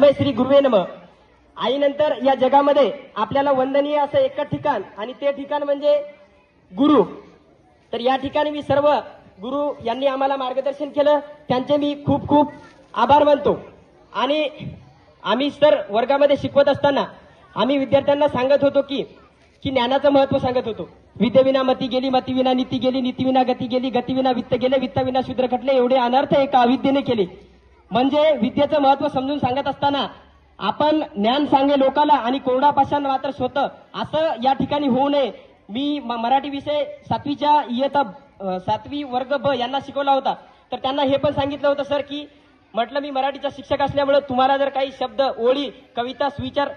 तस्मै श्री गुरुवे नमः. आईनंतर या जगामध्ये आपल्याला वंदनीय असं एकच ठिकाण आणि ते ठिकाण म्हणजे गुरु. तर या ठिकाणी मी सर्व गुरु यांनी आम्हाला मार्गदर्शन केलं, त्यांचे मी खूप खूप आभार मानतो. आणि आम्ही सर वर्गामध्ये शिकवत असताना आम्ही विद्यार्थ्यांना सांगत होतो की ज्ञानाचं महत्व सांगत होतो. विद्येविना मती गेली, मतीविना नीती गेली, नीतीविना गती गेली, गतीविना वित्त गेले, वित्ताविना शूद्र खटले, एवढे अनर्थ एका अविद्येने केले. म्हणजे विद्येचं महत्व समजून सांगत असताना आपण ज्ञान सांगे लोकाला आणि कोरडा पाषाण मात्र स्वतः, असं या ठिकाणी होऊ नये. मी मराठी विषय 7वीच्या इयत्ता 7वी वर्ग ब यांना शिकवला होता. तर त्यांना हे पण सांगितलं होतं सर की म्हटलं मी मराठीचा शिक्षक असल्यामुळे तुम्हाला जर काही शब्द, ओळी, कविता, सुविचार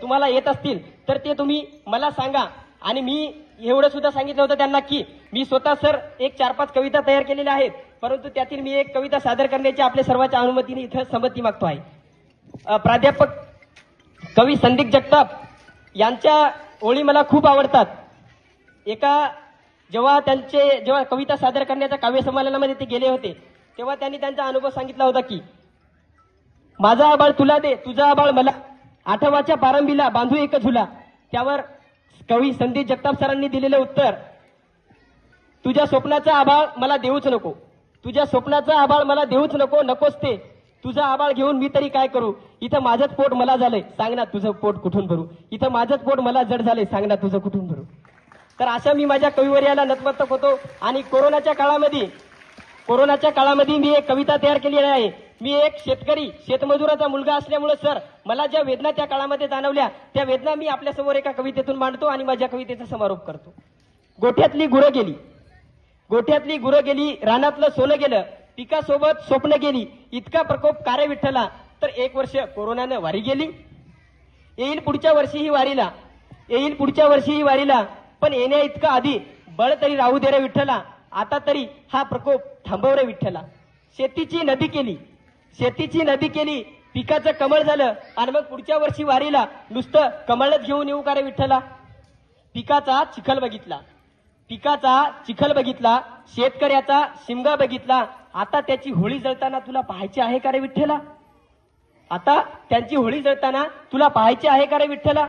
तुम्हाला येत असतील तर ते तुम्ही मला सांगा. आणि मी एवढं सुद्धा सांगितलं होतं त्यांना की मी स्वतः सर एक 4-5 कविता तयार केलेल्या आहेत, परंतु त्यातील मी एक कविता सादर करण्याची आपल्या सर्वांच्या अनुमतीने इथं संमती मागतो आहे. प्राध्यापक कवी संदीप जगताप यांच्या ओळी मला खूप आवडतात. जेव्हा कविता सादर करण्याच्या काव्य संमेलनामध्ये ते गेले होते तेव्हा त्यांनी त्यांचा अनुभव सांगितला होता की माझा आबाळ तुला दे, तुझा आबाळ मला, आठवाच्या पारंबीला बांधू एक झुला. त्यावर कवी संदीप जगताप सरांनी दिलेलं उत्तर, तुझ्या स्वप्नाचा आबाळ मला देऊच नको, तुझ्या स्वप्नाचा आबाळ मला देऊच नको, नकोच ते, तुझा आबाळ घेऊन मी तरी काय करू, इथं माझंच पोट मला झालंय, सांग ना तुझं पोट कुठून भरू, इथं माझंच पोट मला जड झालंय, सांग ना तुझं कुठून भरू. तर अशा मी माझ्या कविवर्याला नतमस्तक होतो. आणि कोरोनाच्या काळामध्ये मी एक कविता तयार केलेली आहे. मी एक शेतकरी, शेतमजुराचा मुलगा असल्यामुळे सर मला ज्या वेदना त्या काळामध्ये जाणवल्या त्या वेदना मी आपल्यासमोर एका कवितेतून मांडतो आणि माझ्या कवितेचा समारोप करतो. गोठ्यातली गुरं गेली, रानातलं सोनं गेलं, पिकासोबत स्वप्न गेली, इतका प्रकोप कारे विठ्ठला. तर 1 वर्ष कोरोनानं वारी गेली, येईल पुढच्या वर्षी ही वारीला, पण येण्या इतका आधी बळ तरी राहू दे रे विठ्ठला, आता तरी हा प्रकोप थांबव रे विठ्ठला. शेतीची नदी केली, पिकाचं कमळ झालं, आणि मग पुढच्या वर्षी वारीला नुसतं कमळच घेऊन येऊ का रे विठ्ठला. पिकाचा चिखल बघितला, शेतकऱ्याचा शिमगा बघितला, आता त्याची होळी जळताना तुला पाहायची आहे का रे विठ्ठला, आता त्यांची होळी जळताना तुला पाहायची आहे का रे विठ्ठला.